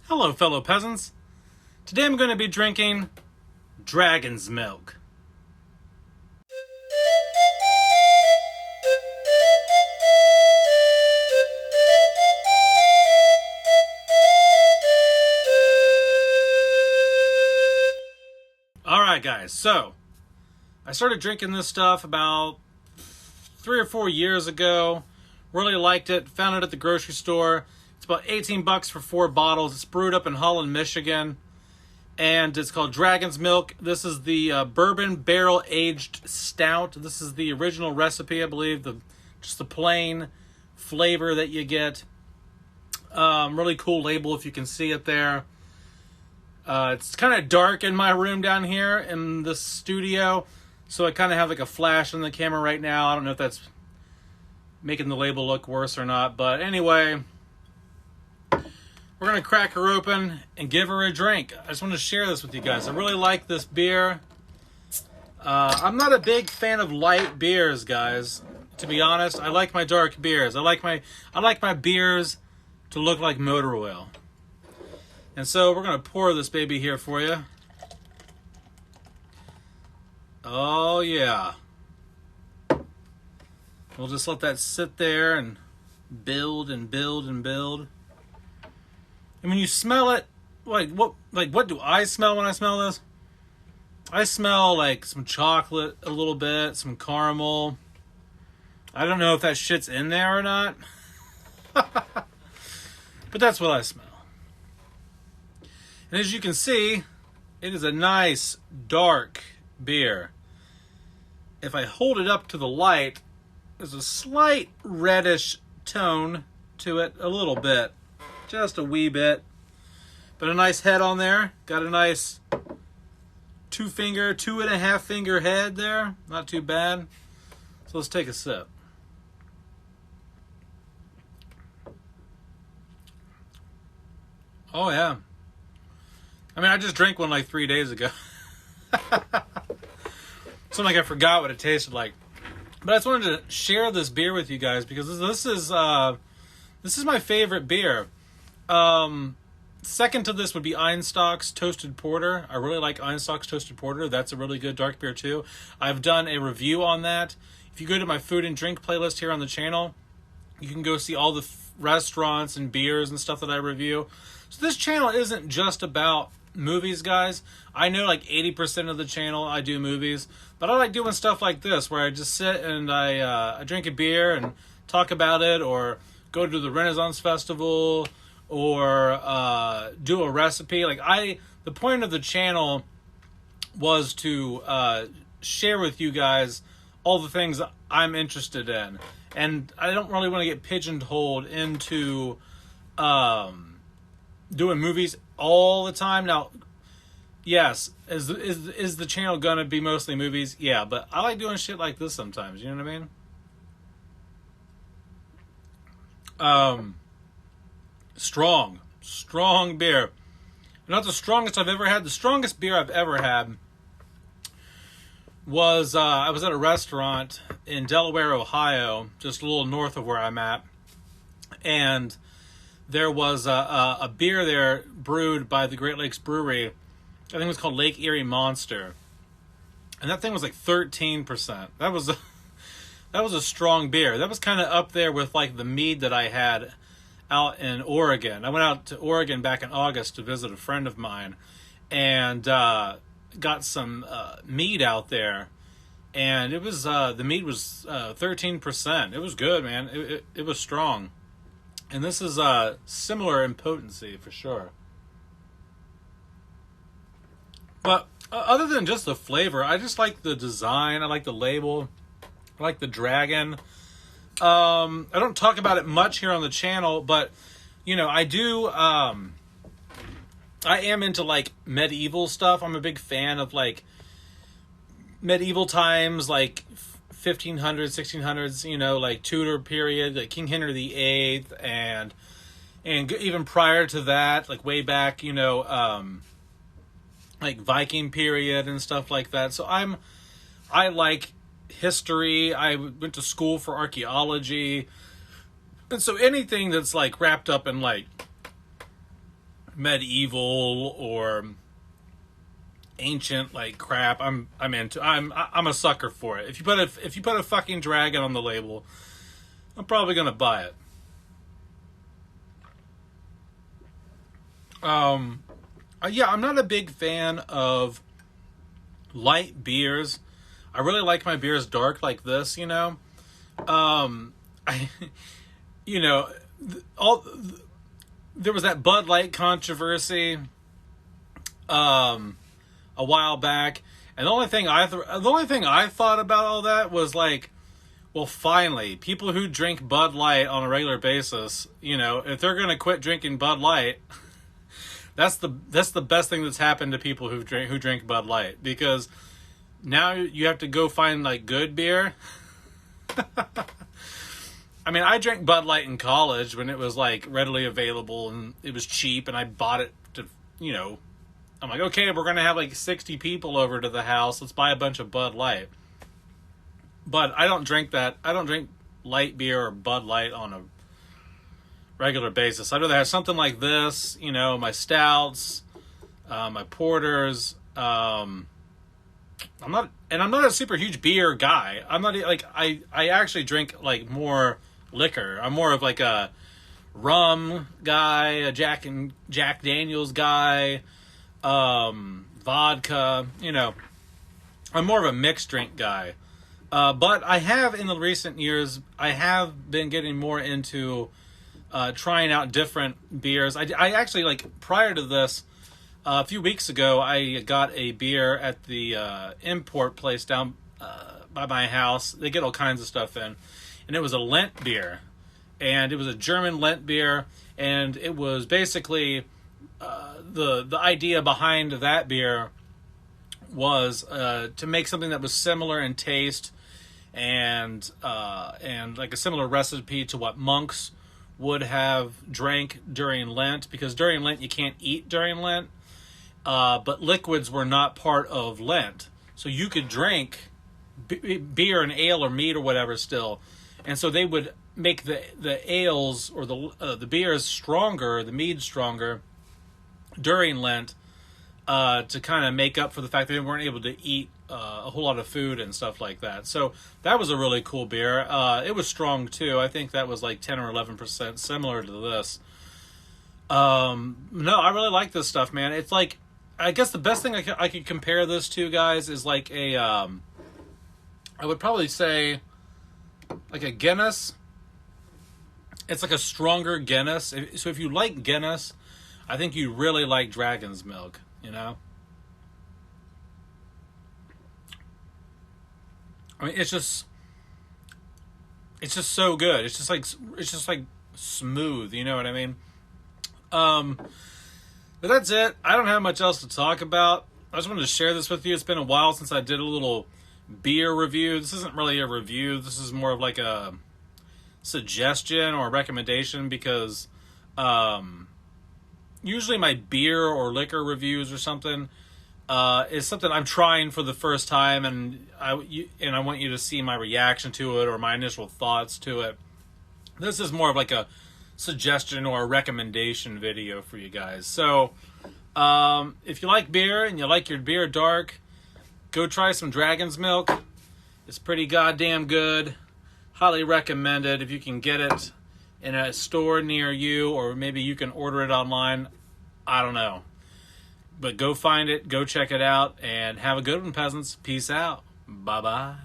Hello, fellow peasants. Today I'm going to be drinking dragon's milk. Alright guys, so I started drinking this stuff about 3 or 4 years ago. Really liked it. Found it at the grocery store. It's about 18 bucks for 4 bottles. It's brewed up in Holland, Michigan. And it's called Dragon's Milk. This is the Bourbon barrel-aged stout. This is the original recipe, I believe. Just the plain flavor that you get. Really cool label if you can see it there. It's kind of dark in my room down here in the studio. So I kind of have like a flash on the camera right now. I don't know if that's making the label look worse or not. But anyway, we're going to crack her open and give her a drink. I just want to share this with you guys. I really like this beer. I'm not a big fan of light beers, guys. To be honest, I like my dark beers. I like my beers to look like motor oil. And so we're going to pour this baby here for you. Oh, yeah. We'll just let that sit there and build and build and build. And when you smell it, what do I smell when I smell this? I smell like some chocolate a little bit, some caramel. I don't know if that shit's in there or not. But that's what I smell. And as you can see, it is a nice dark beer. If I hold it up to the light, there's a slight reddish tone to it, a little bit. Just a wee bit. But a nice head on there. Got a nice 2.5 finger head there. Not too bad. So let's take a sip. Oh yeah. I mean, I just drank one like 3 days ago. So like I forgot what it tasted like. But I just wanted to share this beer with you guys because this is my favorite beer. Second to this would be Einstock's Toasted Porter. I really like Einstock's Toasted Porter. That's a really good dark beer too. I've done a review on that. If you go to my food and drink playlist here on the channel, you can go see all the restaurants and beers and stuff that I review. So this channel isn't just about movies, guys. I know like 80% of the channel I do movies, but I like doing stuff like this where I just sit and I drink a beer and talk about it, or go to the Renaissance Festival, or do a recipe. The point of the channel was to share with you guys all the things that I'm interested in, and I don't really want to get pigeonholed into doing movies all the time. Now, yes, is the channel gonna be mostly movies? Yeah, but I like doing shit like this sometimes. You know what I mean? Strong beer. Not the strongest I've ever had. The strongest beer I've ever had was I was at a restaurant in Delaware, Ohio, just a little north of where I'm at, and there was a beer there brewed by the Great Lakes Brewery. I think it was called Lake Erie Monster, and that thing was like 13%. That was a strong beer. That was kind of up there with like the mead that I had out in Oregon. I went out to Oregon back in August to visit a friend of mine, and got some mead out there, and it was the mead was 13%. It was good, man. It was strong, and this is similar in potency for sure. But other than just the flavor, I just like the design. I like the label. I like the dragon. I don't talk about it much here on the channel, but you know, I do. I am into like medieval stuff. I'm a big fan of like medieval times, like 1500s, 1600s. You know, like Tudor period, like King Henry VIII, and even prior to that, like way back. You know, like Viking period and stuff like that. So I like history. I went to school for archaeology, and so anything that's like wrapped up in like medieval or ancient like crap, I'm a sucker for it. If you put a fucking dragon on the label, I'm probably gonna buy it. Yeah, I'm not a big fan of light beers. I really like my beers dark like this, you know. I, you know, there was that Bud Light controversy, a while back, and the only thing I thought about all that was like, well, finally, people who drink Bud Light on a regular basis, you know, if they're gonna quit drinking Bud Light. That's the best thing that's happened to people who drink Bud Light, because now you have to go find like good beer. I mean, I drank Bud Light in college when it was like readily available and it was cheap, and I bought it to, you know, I'm like, okay, we're gonna have like 60 people over to the house. Let's buy a bunch of Bud Light. But I don't drink that. I don't drink light beer or Bud Light on a regular basis. I'd rather have something like this, you know, my stouts, my porters. I'm not a super huge beer guy. I'm not like, I actually drink like more liquor. I'm more of like a rum guy, a Jack Daniels guy, vodka, you know. I'm more of a mixed drink guy. But I have, in the recent years, I have been getting more into trying out different beers. I actually, like, prior to this, a few weeks ago, I got a beer at the import place down by my house. They get all kinds of stuff in. And it was a Lent beer. And it was a German Lent beer. And it was basically, the idea behind that beer was to make something that was similar in taste and like a similar recipe to what monks would have drank during Lent, because during Lent you can't eat during Lent, but liquids were not part of Lent, so you could drink beer and ale or meat or whatever still, and so they would make the ales or the beers stronger, the mead stronger during Lent, to kind of make up for the fact that they weren't able to eat a whole lot of food and stuff like that. So that was a really cool beer. It was strong too. I think that was like 10 or 11%, similar to this. No, I really like this stuff, man. It's like, I guess the best thing I could compare this to, guys, is like a, I would probably say like a Guinness. It's like a stronger Guinness. So if you like Guinness, I think you really like Dragon's Milk, you know? I mean, it's just so good. It's just like smooth, you know what I mean? But that's it. I don't have much else to talk about. I just wanted to share this with you. It's been a while since I did a little beer review. This isn't really a review. This is more of like a suggestion or a recommendation, because usually my beer or liquor reviews or something is something I'm trying for the first time, and I want you to see my reaction to it or my initial thoughts to it. This is more of like a suggestion or a recommendation video for you guys. So if you like beer and you like your beer dark, go try some Dragon's Milk. It's pretty goddamn good. Highly recommended if you can get it in a store near you, or maybe you can order it online. I don't know. But go find it, go check it out, and have a good one, peasants. Peace out. Bye-bye.